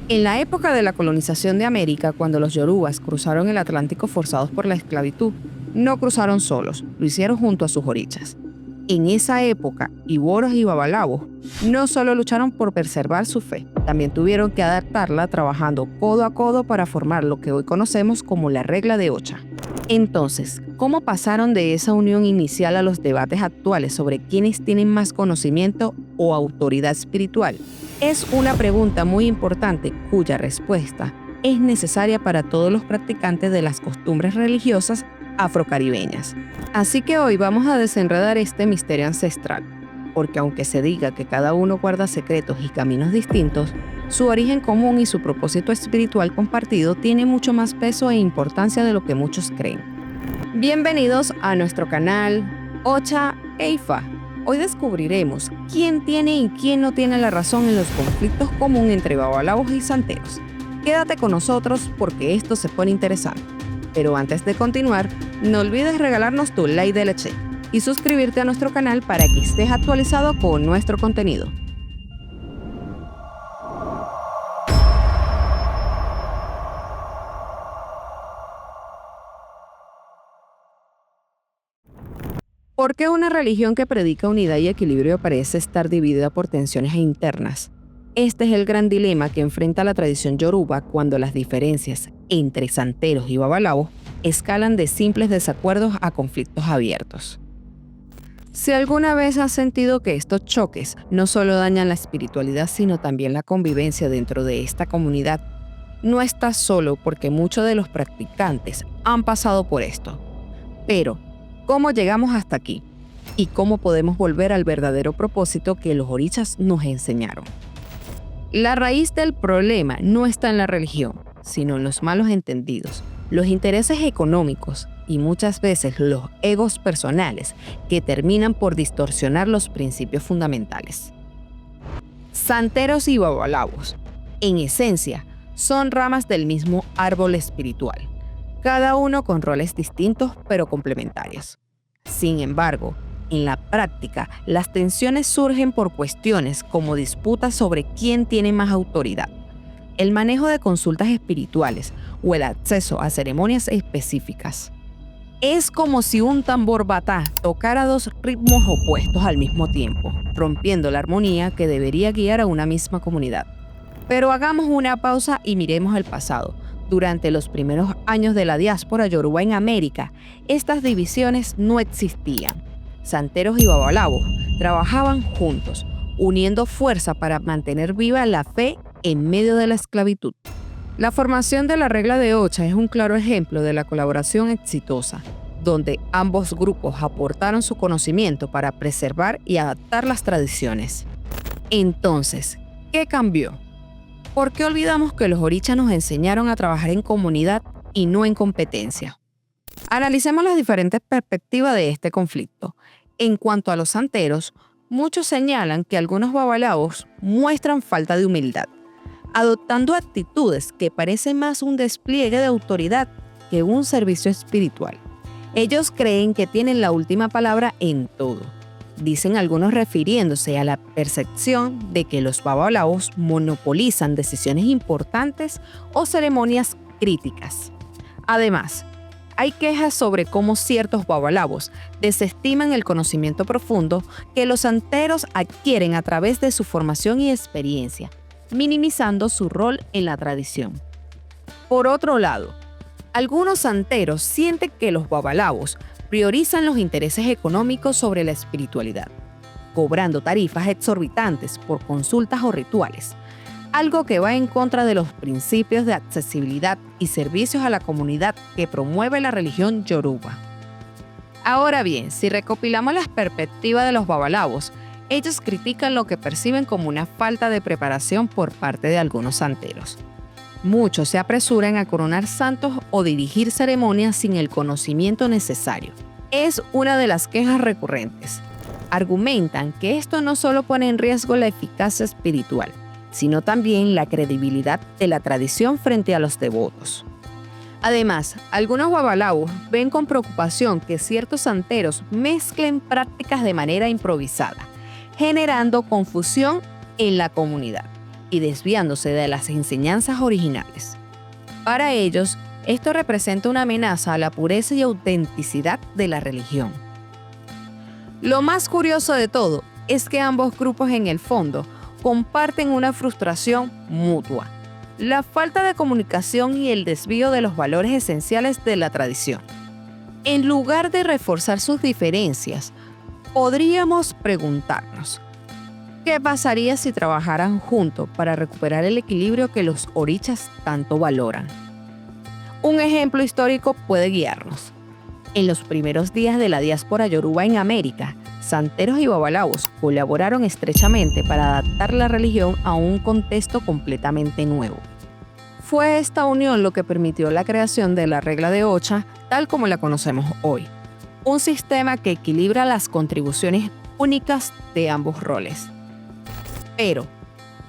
En la época de la colonización de América, cuando los yorubas cruzaron el Atlántico forzados por la esclavitud, no cruzaron solos, lo hicieron junto a sus orichas. En esa época, iboros y babalabos no solo lucharon por preservar su fe, también tuvieron que adaptarla trabajando codo a codo para formar lo que hoy conocemos como la regla de Ocha. Entonces, ¿cómo pasaron de esa unión inicial a los debates actuales sobre quiénes tienen más conocimiento o autoridad espiritual? Es una pregunta muy importante cuya respuesta es necesaria para todos los practicantes de las costumbres religiosas afrocaribeñas. Así que hoy vamos a desenredar este misterio ancestral, porque aunque se diga que cada uno guarda secretos y caminos distintos, su origen común y su propósito espiritual compartido tiene mucho más peso e importancia de lo que muchos creen. Bienvenidos a nuestro canal Ocha e Ifa. Hoy descubriremos quién tiene y quién no tiene la razón en los conflictos comunes entre babalabos y santeros. Quédate con nosotros porque esto se pone interesante. Pero antes de continuar, no olvides regalarnos tu like de leche y suscribirte a nuestro canal para que estés actualizado con nuestro contenido. ¿Por qué una religión que predica unidad y equilibrio parece estar dividida por tensiones internas? Este es el gran dilema que enfrenta la tradición yoruba cuando las diferencias entre santeros y babalabos escalan de simples desacuerdos a conflictos abiertos. Si alguna vez has sentido que estos choques no solo dañan la espiritualidad, sino también la convivencia dentro de esta comunidad, no estás solo porque muchos de los practicantes han pasado por esto. Pero, ¿cómo llegamos hasta aquí? ¿Y cómo podemos volver al verdadero propósito que los orichas nos enseñaron? La raíz del problema no está en la religión, sino en los malos entendidos, los intereses económicos y muchas veces los egos personales que terminan por distorsionar los principios fundamentales. Santeros y babalabos, en esencia, son ramas del mismo árbol espiritual, cada uno con roles distintos pero complementarios. Sin embargo, en la práctica, las tensiones surgen por cuestiones como disputas sobre quién tiene más autoridad, el manejo de consultas espirituales o el acceso a ceremonias específicas. Es como si un tambor batá tocara dos ritmos opuestos al mismo tiempo, rompiendo la armonía que debería guiar a una misma comunidad. Pero hagamos una pausa y miremos el pasado. Durante los primeros años de la diáspora yoruba en América, estas divisiones no existían. Santeros y babalabos trabajaban juntos, uniendo fuerza para mantener viva la fe en medio de la esclavitud. La formación de la regla de Ocha es un claro ejemplo de la colaboración exitosa, donde ambos grupos aportaron su conocimiento para preservar y adaptar las tradiciones. Entonces, ¿qué cambió? ¿Por qué olvidamos que los orichas nos enseñaron a trabajar en comunidad y no en competencia? Analicemos las diferentes perspectivas de este conflicto. En cuanto a los santeros, muchos señalan que algunos babalabos muestran falta de humildad, adoptando actitudes que parecen más un despliegue de autoridad que un servicio espiritual. Ellos creen que tienen la última palabra en todo. Dicen algunos refiriéndose a la percepción de que los babalabos monopolizan decisiones importantes o ceremonias críticas. Además, hay quejas sobre cómo ciertos babalabos desestiman el conocimiento profundo que los santeros adquieren a través de su formación y experiencia, minimizando su rol en la tradición. Por otro lado, algunos santeros sienten que los babalabos priorizan los intereses económicos sobre la espiritualidad, cobrando tarifas exorbitantes por consultas o rituales, algo que va en contra de los principios de accesibilidad y servicios a la comunidad que promueve la religión yoruba. Ahora bien, si recopilamos las perspectivas de los babalabos, ellos critican lo que perciben como una falta de preparación por parte de algunos santeros. Muchos se apresuran a coronar santos o dirigir ceremonias sin el conocimiento necesario. Es una de las quejas recurrentes. Argumentan que esto no solo pone en riesgo la eficacia espiritual, sino también la credibilidad de la tradición frente a los devotos. Además, algunos babalabos ven con preocupación que ciertos santeros mezclen prácticas de manera improvisada, generando confusión en la comunidad. y desviándose de las enseñanzas originales. Para ellos, esto representa una amenaza a la pureza y autenticidad de la religión. Lo más curioso de todo es que ambos grupos en el fondo comparten una frustración mutua: la falta de comunicación y el desvío de los valores esenciales de la tradición. En lugar de reforzar sus diferencias, podríamos preguntarnos: ¿qué pasaría si trabajaran juntos para recuperar el equilibrio que los orichas tanto valoran? Un ejemplo histórico puede guiarnos. En los primeros días de la diáspora yoruba en América, santeros y babalawos colaboraron estrechamente para adaptar la religión a un contexto completamente nuevo. Fue esta unión lo que permitió la creación de la regla de Ocha, tal como la conocemos hoy, un sistema que equilibra las contribuciones únicas de ambos roles. Pero,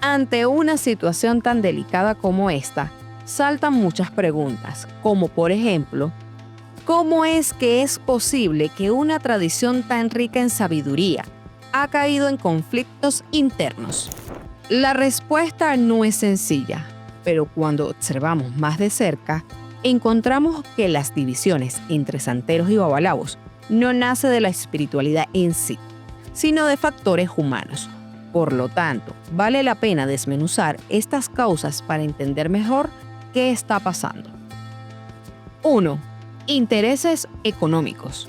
ante una situación tan delicada como esta, saltan muchas preguntas, como por ejemplo, ¿cómo es que es posible que una tradición tan rica en sabiduría ha caído en conflictos internos? La respuesta no es sencilla, pero cuando observamos más de cerca, encontramos que las divisiones entre santeros y babalawos no nace de la espiritualidad en sí, sino de factores humanos. Por lo tanto, vale la pena desmenuzar estas causas para entender mejor qué está pasando. 1. Intereses económicos.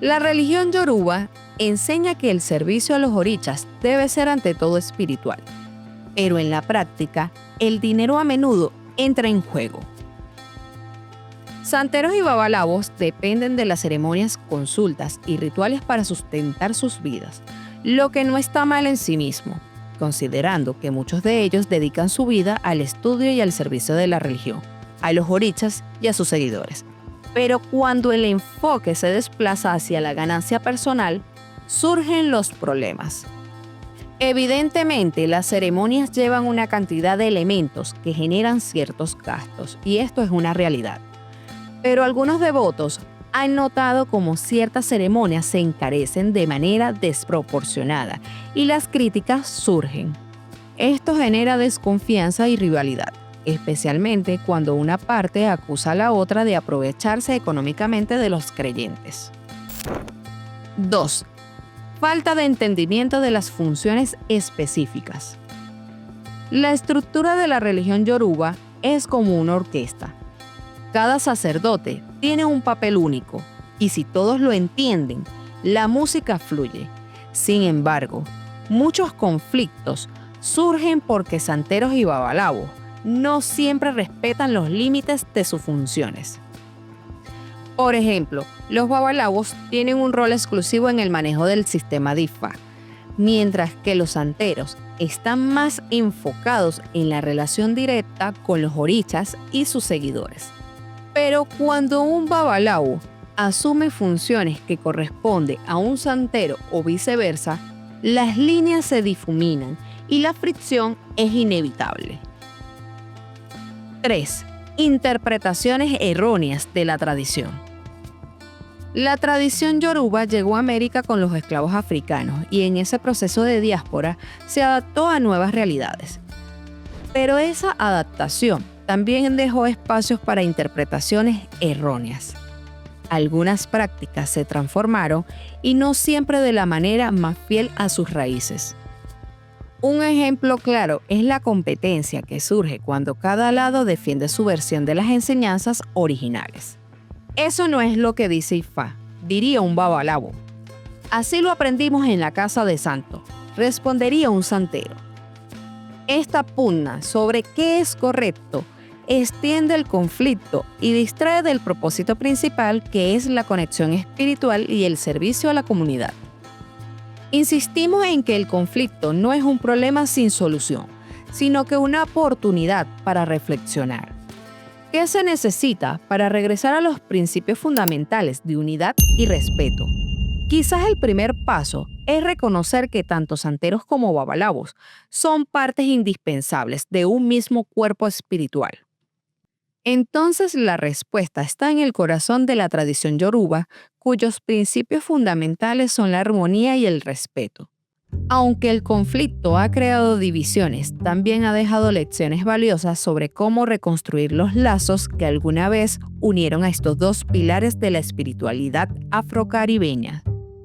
La religión yoruba enseña que el servicio a los orichas debe ser ante todo espiritual, pero en la práctica, el dinero a menudo entra en juego. Santeros y babalawos dependen de las ceremonias, consultas y rituales para sustentar sus vidas, lo que no está mal en sí mismo, considerando que muchos de ellos dedican su vida al estudio y al servicio de la religión, a los orichas y a sus seguidores. Pero cuando el enfoque se desplaza hacia la ganancia personal, surgen los problemas. Evidentemente, las ceremonias llevan una cantidad de elementos que generan ciertos gastos, y esto es una realidad. Pero algunos devotos han notado cómo ciertas ceremonias se encarecen de manera desproporcionada y las críticas surgen. Esto genera desconfianza y rivalidad, especialmente cuando una parte acusa a la otra de aprovecharse económicamente de los creyentes. 2. Falta de entendimiento de las funciones específicas. La estructura de la religión yoruba es como una orquesta. Cada sacerdote tiene un papel único, y si todos lo entienden, la música fluye. Sin embargo, muchos conflictos surgen porque santeros y babalawos no siempre respetan los límites de sus funciones. Por ejemplo, los babalawos tienen un rol exclusivo en el manejo del sistema de Ifa, mientras que los santeros están más enfocados en la relación directa con los orichas y sus seguidores. Pero cuando un babalawo asume funciones que corresponden a un santero o viceversa, las líneas se difuminan y la fricción es inevitable. 3. Interpretaciones erróneas de la tradición. La tradición yoruba llegó a América con los esclavos africanos y en ese proceso de diáspora se adaptó a nuevas realidades. Pero esa adaptación también dejó espacios para interpretaciones erróneas. Algunas prácticas se transformaron y no siempre de la manera más fiel a sus raíces. Un ejemplo claro es la competencia que surge cuando cada lado defiende su versión de las enseñanzas originales. Eso no es lo que dice Ifa, diría un babalawo. Así lo aprendimos en la casa de santo, respondería un santero. Esta pugna sobre qué es correcto extiende el conflicto y distrae del propósito principal, que es la conexión espiritual y el servicio a la comunidad. Insistimos en que el conflicto no es un problema sin solución, sino que una oportunidad para reflexionar. ¿Qué se necesita para regresar a los principios fundamentales de unidad y respeto? Quizás el primer paso es reconocer que tanto santeros como babalawos son partes indispensables de un mismo cuerpo espiritual. Entonces la respuesta está en el corazón de la tradición yoruba, cuyos principios fundamentales son la armonía y el respeto. Aunque el conflicto ha creado divisiones, también ha dejado lecciones valiosas sobre cómo reconstruir los lazos que alguna vez unieron a estos dos pilares de la espiritualidad afrocaribeña.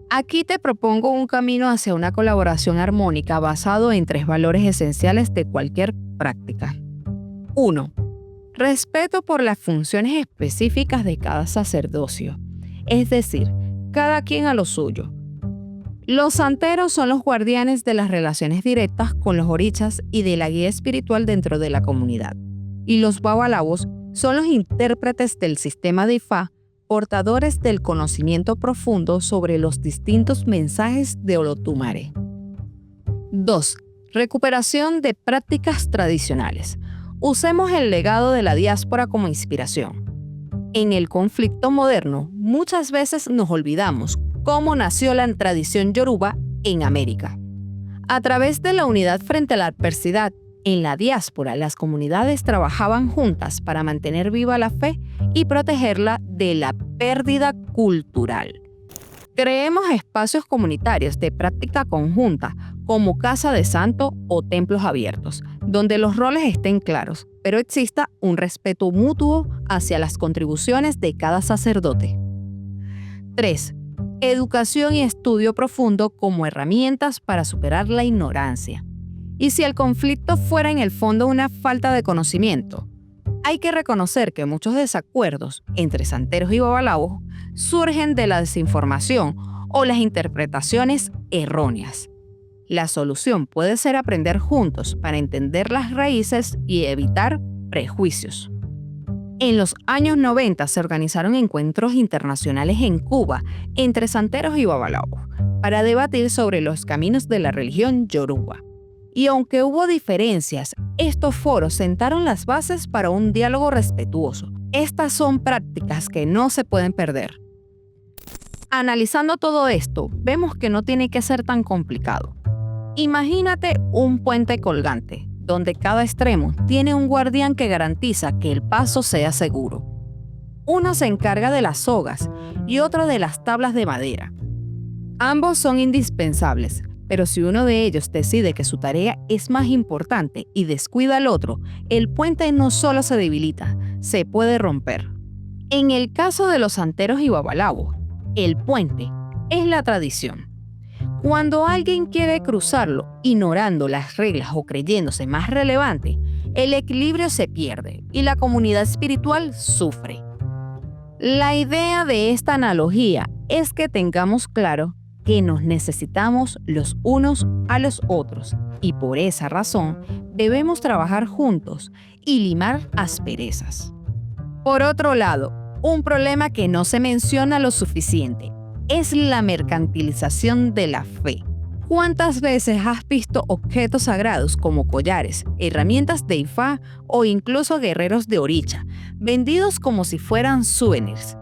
Aquí te propongo un camino hacia una colaboración armónica basado en 3 valores esenciales de cualquier práctica. 1. Respeto por las funciones específicas de cada sacerdocio, es decir, cada quien a lo suyo. Los santeros son los guardianes de las relaciones directas con los orichas y de la guía espiritual dentro de la comunidad. Y los babalawos son los intérpretes del sistema de Ifá, portadores del conocimiento profundo sobre los distintos mensajes de Olotumare. 2. Recuperación de prácticas tradicionales. Usemos el legado de la diáspora como inspiración. En el conflicto moderno, muchas veces nos olvidamos cómo nació la tradición yoruba en América. A través de la unidad frente a la adversidad, en la diáspora las comunidades trabajaban juntas para mantener viva la fe y protegerla de la pérdida cultural. Creemos espacios comunitarios de práctica conjunta, como casa de santo o templos abiertos, donde los roles estén claros, pero exista un respeto mutuo hacia las contribuciones de cada sacerdote. 3. Educación y estudio profundo como herramientas para superar la ignorancia. Y si el conflicto fuera en el fondo una falta de conocimiento, hay que reconocer que muchos desacuerdos entre santeros y babalawos surgen de la desinformación o las interpretaciones erróneas. La solución puede ser aprender juntos para entender las raíces y evitar prejuicios. En los años 90 se organizaron encuentros internacionales en Cuba entre santeros y babalawos para debatir sobre los caminos de la religión yoruba. Y aunque hubo diferencias, estos foros sentaron las bases para un diálogo respetuoso. Estas son prácticas que no se pueden perder. Analizando todo esto, vemos que no tiene que ser tan complicado. Imagínate un puente colgante, donde cada extremo tiene un guardián que garantiza que el paso sea seguro. Uno se encarga de las sogas y otro de las tablas de madera. Ambos son indispensables, pero si uno de ellos decide que su tarea es más importante y descuida al otro, el puente no solo se debilita, se puede romper. En el caso de los santeros y babalawos, el puente es la tradición. Cuando alguien quiere cruzarlo ignorando las reglas o creyéndose más relevante, el equilibrio se pierde y la comunidad espiritual sufre. La idea de esta analogía es que tengamos claro que nos necesitamos los unos a los otros y por esa razón debemos trabajar juntos y limar asperezas. Por otro lado, un problema que no se menciona lo suficiente es la mercantilización de la fe. ¿Cuántas veces has visto objetos sagrados como collares, herramientas de Ifá o incluso guerreros de Oricha, vendidos como si fueran souvenirs?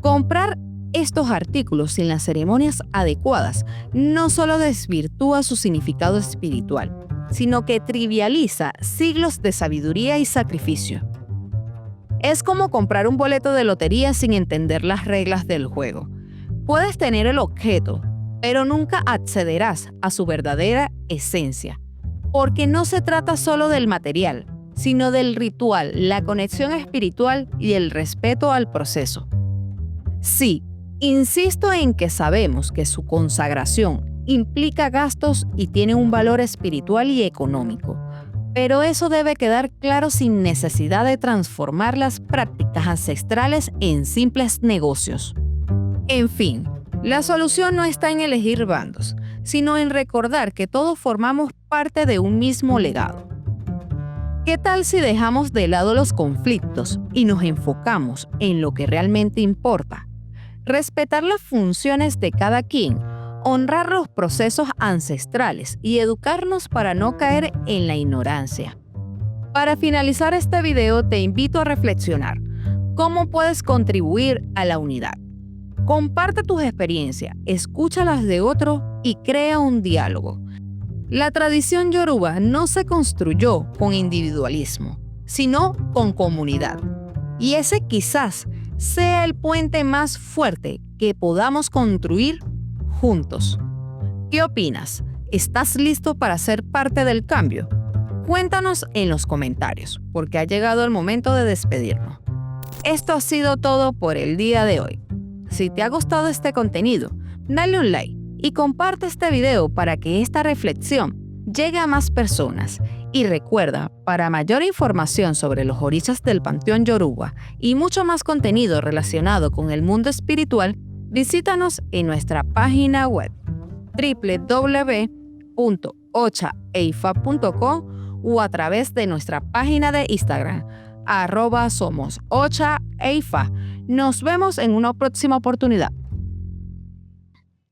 Comprar estos artículos sin las ceremonias adecuadas no solo desvirtúa su significado espiritual, sino que trivializa siglos de sabiduría y sacrificio. Es como comprar un boleto de lotería sin entender las reglas del juego. Puedes tener el objeto, pero nunca accederás a su verdadera esencia, porque no se trata solo del material, sino del ritual, la conexión espiritual y el respeto al proceso. Sí, insisto en que sabemos que su consagración implica gastos y tiene un valor espiritual y económico, pero eso debe quedar claro sin necesidad de transformar las prácticas ancestrales en simples negocios. En fin, la solución no está en elegir bandos, sino en recordar que todos formamos parte de un mismo legado. ¿Qué tal si dejamos de lado los conflictos y nos enfocamos en lo que realmente importa? Respetar las funciones de cada quien, honrar los procesos ancestrales y educarnos para no caer en la ignorancia. Para finalizar este video, te invito a reflexionar. ¿Cómo puedes contribuir a la unidad? Comparte tus experiencias, escucha las de otros y crea un diálogo. La tradición yoruba no se construyó con individualismo, sino con comunidad. Y ese quizás sea el puente más fuerte que podamos construir juntos. ¿Qué opinas? ¿Estás listo para ser parte del cambio? Cuéntanos en los comentarios, porque ha llegado el momento de despedirnos. Esto ha sido todo por el día de hoy. Si te ha gustado este contenido, dale un like y comparte este video para que esta reflexión llegue a más personas. Y recuerda, para mayor información sobre los orishas del Panteón Yoruba y mucho más contenido relacionado con el mundo espiritual, visítanos en nuestra página web www.ochaeifa.com o a través de nuestra página de Instagram @somosochaeifa. Nos vemos en una próxima oportunidad.